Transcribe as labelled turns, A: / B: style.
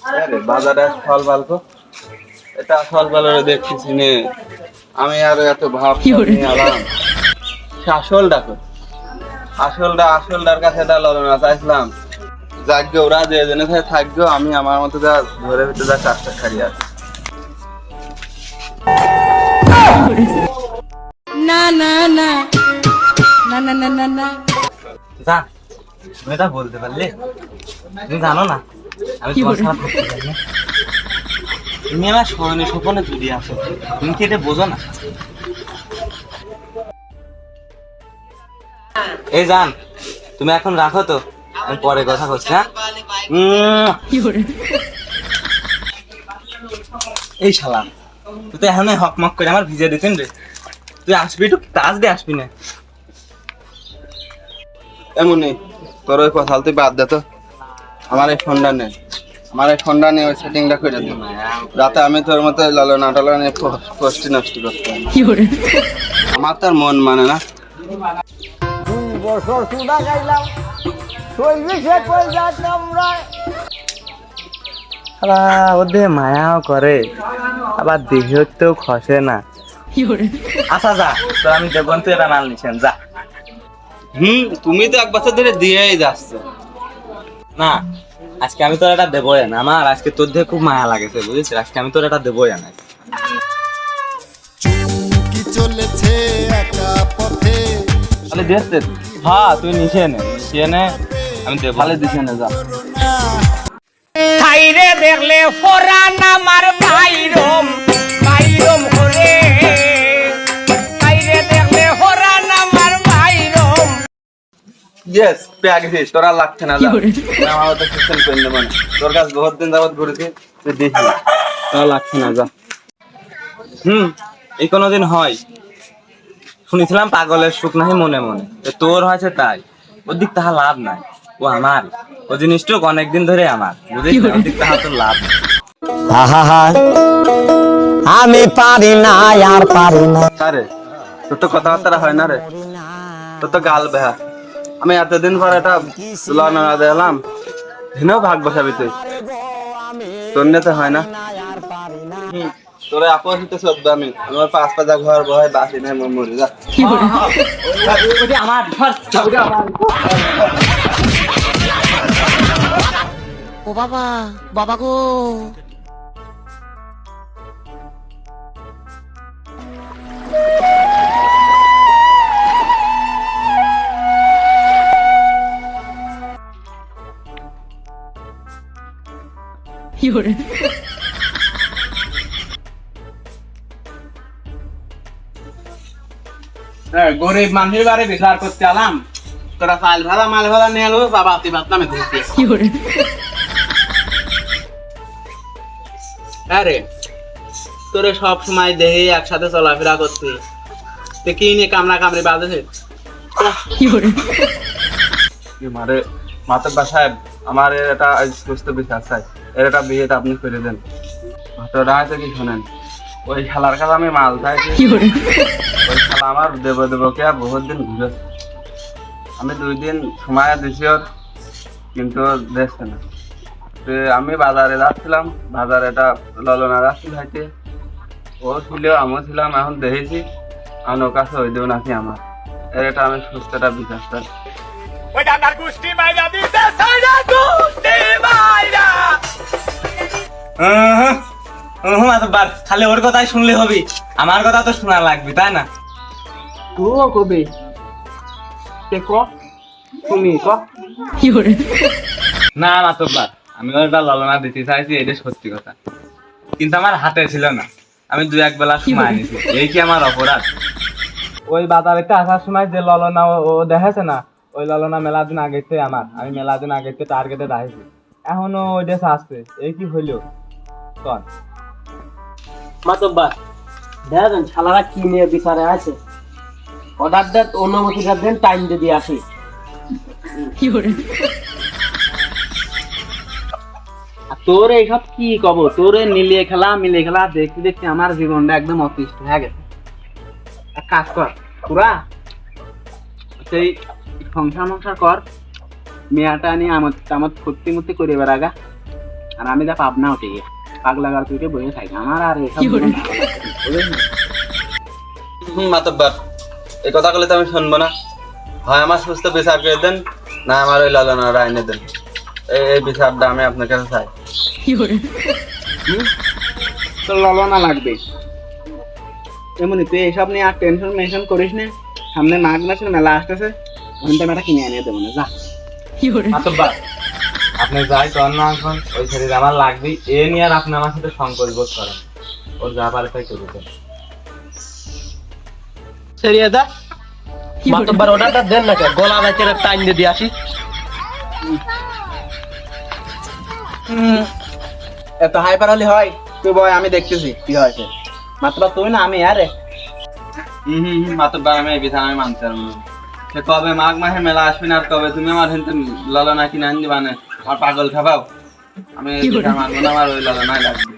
A: আরে বাজারে ফল বালকো, এটা ফল বালরে দেখতেছি নে, আমি আর এত ভাব নিয়ে আলাম। আসলটার কাছে এটা লড়না চাইছিলাম। যাগ্য ওরা যে জেনে থাকবো, আমি আমার মতো যা ঘরের ভিতরে যা কাজটা খারি আছে।
B: না না না না না না না না
C: যা, তুমি এটা বলতে পারলে? তুমি জানো না আমি তোমার সাথে থাকতে চাই না। তুমি আমার স্মরণে স্বপনে জড়িয়ে আসো, তুমি কি এটা বোঝো না? এই জান, তুমি এখন রাখো তো, আমি পরে কথা বলছি। হ্যাঁ, এই শালা তুই তো এখন হকমক করে আমার ভিজে দিতেন রে। তুই আসবি, একটু টাচ দিয়ে আসবি না?
A: এমনই তোর ওই কথা তুই বাদ দে তো। আমার এই ফোনটা নিয়ে ওই সেটিংটা করে দিই, যাতে আমি তোর মতো লালনা টালনা নিয়ে পোস্টি নষ্ট করতে পারি। আমার তার মন মানে না।
D: 2 বছর সুদা গাইলাম, চল্লিশে কই যাচ্ছিলাম
C: শালা ওদের মায়াও করে, আবার দেহেও খসে না। আচ্ছা যা, তো আমি দেবন, তুই এটা মাল নিছেন যা।
A: তুমি তো 1 বছর ধরে দিয়েই যাচ্ছ।
C: না, আজকে আমি তোর এটা দেবই না। আমার আজকে তোর দিয়ে খুব মায়া লাগেছে, বুঝেছিস? আজকে আমি তোর এটা দেবই না।
E: কি চলেছে একা পথে,
A: তাহলে দেখতে
C: হ্যাঁ, তুই নিচে নে, আমি দেবো।
A: ভালো দিছে না, যা।
B: খাইরে দেখলে ফরান আমার বাইরম বাইরম করে, খাইরে দেখলে ফরান আমার বাইরম।
A: ইয়েস, পেয়ে গেছিস, তোরা লাগছে না, যা। আমার তো সিস্টেম করে নেব না, তোর কাছে বহুত দিন যাবত ঘুরেছি, তুই দেখি তোরা লাগছে না, যা।
C: এই কোনোদিন হয়? শুনেছিলাম পাগলের সুখ নাহি মনে মনে, তোর হয়েছে তাই। ওর দিক তাহা লাভ নাই, ও আমার। ও জিনিসটুক অনেকদিন ধরে আমার, বুঝিস? ওর দিক তাহা তোর লাভ নাই।
D: আমি পারি না, আর পারি না।
A: আরে তোর তো কথাবার্তা হয় না রে, তোর তো গাল বেহা। আমি এতদিন পর এটা তুলনা দেখলাম, হেনেও ভাগ বসাবি তুই, তোর নিতে হয় না। তোরে আপসিত শব্দ আমি আমার 5 পাজা ঘর বয় বাসি নাই মরে যা।
C: আমার
D: ও বাবা, বাবা গো।
A: গরিব মানুষের বাড়ি বিচার করতে আলাম, তোরা চাল ভাড়া মাল ভাড়া নিয়ে এলো, বাবা তুই বাতলামে ধরতে। আরে তোরে সব সময় দেহে একসাথে চলাফেরা করতে, তো কি নিয়ে কামড়া কামড়ি বাঁধেছে? মারে মাতব্বা সাহেব, আমার এটা সুস্থ বিচার চাই, এর একটা বিয়েটা আপনি করে দেন। ঘটনা আছে কি শোনেন, ওই শালার কাছে আমি মাল চাইছি, ওই শালা আমার দেব কে বহুত দিন ঘুরেছে। আমি 2 দিন সময় দিছি ওর, কিন্তু দেখছে না। আমি বাজারে যাচ্ছিলাম, বাজারে এটা ললনা যাচ্ছিল হাইতে, ও ছিল আমিও ছিলাম, এখন দেখেছি আমি ওর কাছে ওই দেব নাকি আমার। এর এটা আমি সুস্থটা বিচার চাই।
C: খালি ওর কথাই শুনলে হবি, আমার কথা তো শোনা লাগবে, তাই না?
A: তুইও কবি তুমি
C: না মাতব্বার, আমি ওটা ললনা দিতে চাইছি, এটা সত্যি কথা, কিন্তু আমার হাতে ছিল না। আমি 2-1 বেলা সময় নিয়েছি, এই কি আমার অপরাধ? ওই বাজারেতে আসার সময় যে ললনা ও দেখেছে না, ওই ললনা মেলা দিন আগেতে আমার, আমি মেলা দিন আগেতে টার্গেটে রাখছি, এখনো ওই দেশে আসছে, এই কি হইলো? কর
F: মাতব্বা, দেখেন শালারা কি নিয়ে বিচারে আছে। অর্ডার দেন, অনুমতিটা দেন, টাইম দিয়ে আসি।
A: তোর এইসব কি কব, তোর মিলিয়ে খেলা দেখতে দেখতে আমার জীবনটা একদম অতিষ্ঠ হয়ে গেছে। এক কাজ কর, পুরা সেই সংসার কর,
C: মেয়াটা নিয়ে আমার ফুর্তি মুর্তি করে বেড়াগা আর আমি যা পাবনা উঠে গিয়ে পাগলা গার তুইটে বসে থাকি আমার আর এসব
A: মাতব্বর এই কথা বলে তো আমি শুনবো না। হয় আমার সুস্থ বিচার করে দেন, না আমার ওই লালনাটা এনে দেন। এই বিচারটা আমি আপনার কাছে চাই।
C: তোর ললনা লাগবে এমনি তুই এসব নিয়ে আর টেনশন মেনশন করিস না। সামনে মাঘ মাসের মেলা আসতেছে, ওখান থেকে একটা কিনে আনিয়ে দেবো না, যা। মাতব্বর আপনি যাই কর না এখন, ওই ছেলে আমার লাগবে এ নিয়ে আর আপনি আমার সাথে সংকল্প বোধ করেন, ওর যা পারে তাই করে দেন।
F: সেরিয়া দা মাতব্বার অর্ডারটা দেন না, গলা রাখে টাইম দিয়ে আসি।
C: এত হাইপার হলে হয়? তুই বয়, আমি দেখতেছি কি হয়েছে। মাত্র তুই না আমি আরে
A: মাতব্বর আমি এই বিচার আমি মানতে পারবো না। সে কবে মাঘ মাসে মেলা আসবে না, আর কবে তুমি আমার হেনতে ললনা কিনে আন দিবা না, আমার পাগল খাবাও। আমি এই বিচার মানবো না, আমার ওই ললনাই লাগবে।